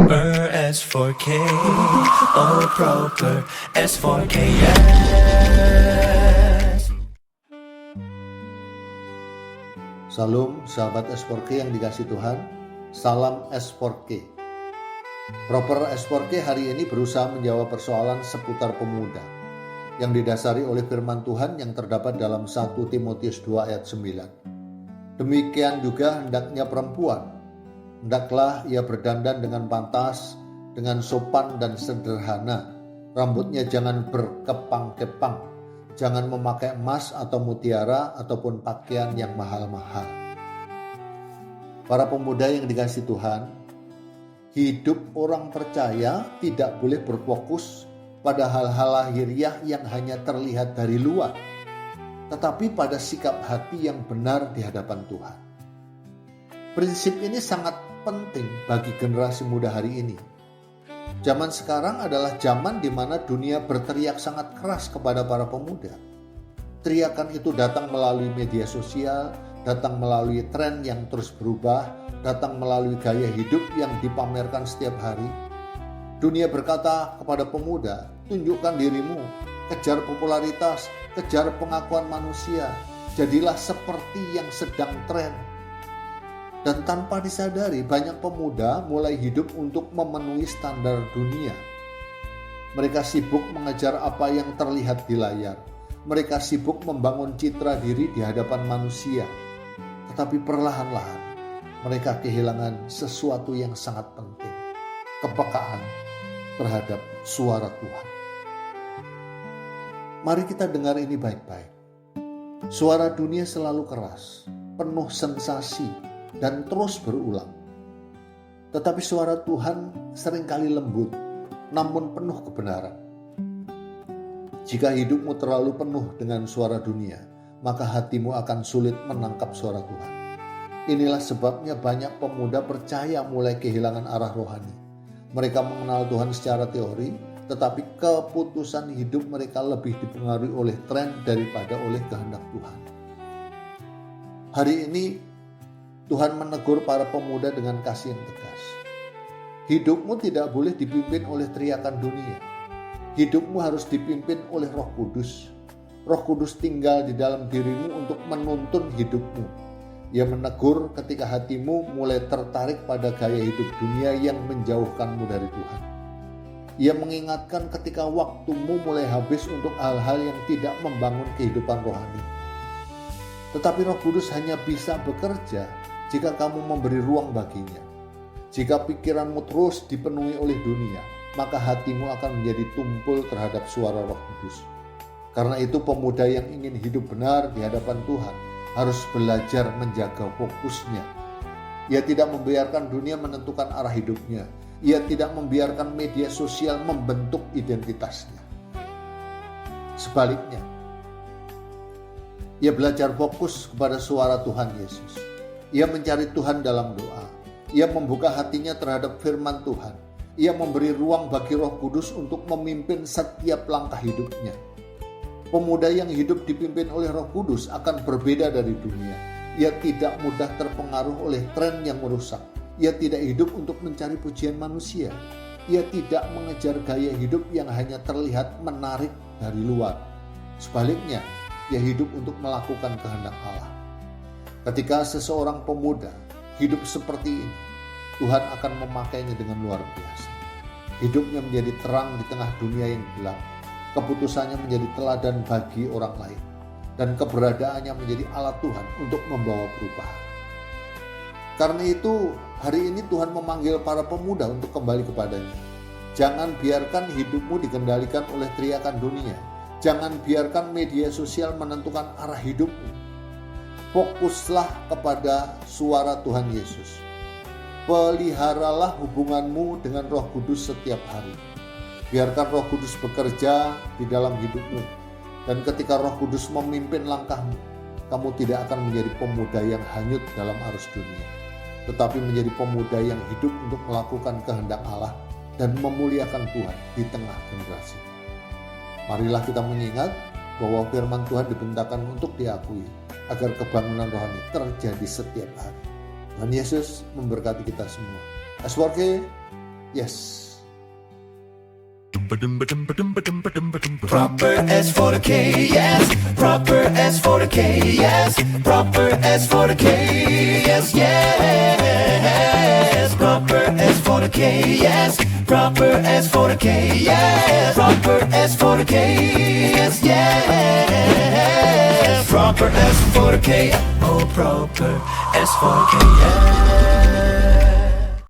proper S4K, oh proper S4K, yes. Salam sahabat S4K yang dikasih Tuhan, salam S4K. Proper S4K hari ini berusaha menjawab persoalan seputar pemuda yang didasari oleh firman Tuhan yang terdapat dalam 1 Timotius 2 ayat 9. Demikian juga hendaknya perempuan, hendaklah ia berdandan dengan pantas, dengan sopan dan sederhana. Rambutnya jangan berkepang-kepang, jangan memakai emas atau mutiara ataupun pakaian yang mahal-mahal. Para pemuda yang dikasih Tuhan, hidup orang percaya tidak boleh berfokus pada hal-hal lahiriah yang hanya terlihat dari luar, tetapi pada sikap hati yang benar di hadapan Tuhan. Prinsip ini sangat penting bagi generasi muda hari ini. Zaman sekarang adalah zaman di mana dunia berteriak sangat keras kepada para pemuda. Teriakan itu datang melalui media sosial, datang melalui tren yang terus berubah, datang melalui gaya hidup yang dipamerkan setiap hari. Dunia berkata kepada pemuda, tunjukkan dirimu, kejar popularitas, kejar pengakuan manusia, jadilah seperti yang sedang tren. Dan tanpa disadari, banyak pemuda mulai hidup untuk memenuhi standar dunia. Mereka sibuk mengejar apa yang terlihat di layar. Mereka sibuk membangun citra diri di hadapan manusia. Tetapi perlahan-lahan mereka kehilangan sesuatu yang sangat penting, kepekaan terhadap suara Tuhan. Mari kita dengar ini baik-baik. Suara dunia selalu keras, penuh sensasi, dan terus berulang. Tetapi suara Tuhan seringkali lembut, namun penuh kebenaran. Jika hidupmu terlalu penuh dengan suara dunia, maka hatimu akan sulit menangkap suara Tuhan. Inilah sebabnya banyak pemuda percaya mulai kehilangan arah rohani. Mereka mengenal Tuhan secara teori, tetapi keputusan hidup mereka lebih dipengaruhi oleh tren daripada oleh kehendak Tuhan. Hari ini Tuhan menegur para pemuda dengan kasih yang tegas. Hidupmu tidak boleh dipimpin oleh teriakan dunia. Hidupmu harus dipimpin oleh Roh Kudus. Roh Kudus tinggal di dalam dirimu untuk menuntun hidupmu. Ia menegur ketika hatimu mulai tertarik pada gaya hidup dunia yang menjauhkanmu dari Tuhan. Ia mengingatkan ketika waktumu mulai habis untuk hal-hal yang tidak membangun kehidupan rohani. Tetapi Roh Kudus hanya bisa bekerja jika kamu memberi ruang baginya. Jika pikiranmu terus dipenuhi oleh dunia, maka hatimu akan menjadi tumpul terhadap suara Roh Kudus. Karena itu pemuda yang ingin hidup benar di hadapan Tuhan harus belajar menjaga fokusnya. Ia tidak membiarkan dunia menentukan arah hidupnya. Ia tidak membiarkan media sosial membentuk identitasnya. Sebaliknya, ia belajar fokus kepada suara Tuhan Yesus. Ia mencari Tuhan dalam doa. Ia membuka hatinya terhadap firman Tuhan. Ia memberi ruang bagi Roh Kudus untuk memimpin setiap langkah hidupnya. Pemuda yang hidup dipimpin oleh Roh Kudus akan berbeda dari dunia. Ia tidak mudah terpengaruh oleh tren yang merusak. Ia tidak hidup untuk mencari pujian manusia. Ia tidak mengejar gaya hidup yang hanya terlihat menarik dari luar. Sebaliknya, ia hidup untuk melakukan kehendak Allah. Ketika seseorang pemuda hidup seperti ini, Tuhan akan memakainya dengan luar biasa. Hidupnya menjadi terang di tengah dunia yang gelap. Keputusannya menjadi teladan bagi orang lain. Dan keberadaannya menjadi alat Tuhan untuk membawa perubahan. Karena itu, hari ini Tuhan memanggil para pemuda untuk kembali kepadanya. Jangan biarkan hidupmu dikendalikan oleh teriakan dunia. Jangan biarkan media sosial menentukan arah hidupmu. Fokuslah kepada suara Tuhan Yesus. Peliharalah hubunganmu dengan Roh Kudus setiap hari. Biarkan Roh Kudus bekerja di dalam hidupmu. Dan ketika Roh Kudus memimpin langkahmu, kamu tidak akan menjadi pemuda yang hanyut dalam arus dunia, tetapi menjadi pemuda yang hidup untuk melakukan kehendak Allah dan memuliakan Tuhan di tengah generasi. Marilah kita mengingat bahwa firman Tuhan dibentangkan untuk diakui, agar kebangunan rohani terjadi setiap hari. Tuhan Yesus memberkati kita semua. S4K, Yes. Proper S for the K, yes. Proper S for the K, yes. Proper S for the K, yes, yes. Proper S for the K, yes. Proper S for the K, yes. Proper S for the K, yes, yes. Proper S for the K, oh proper S for the K, yes.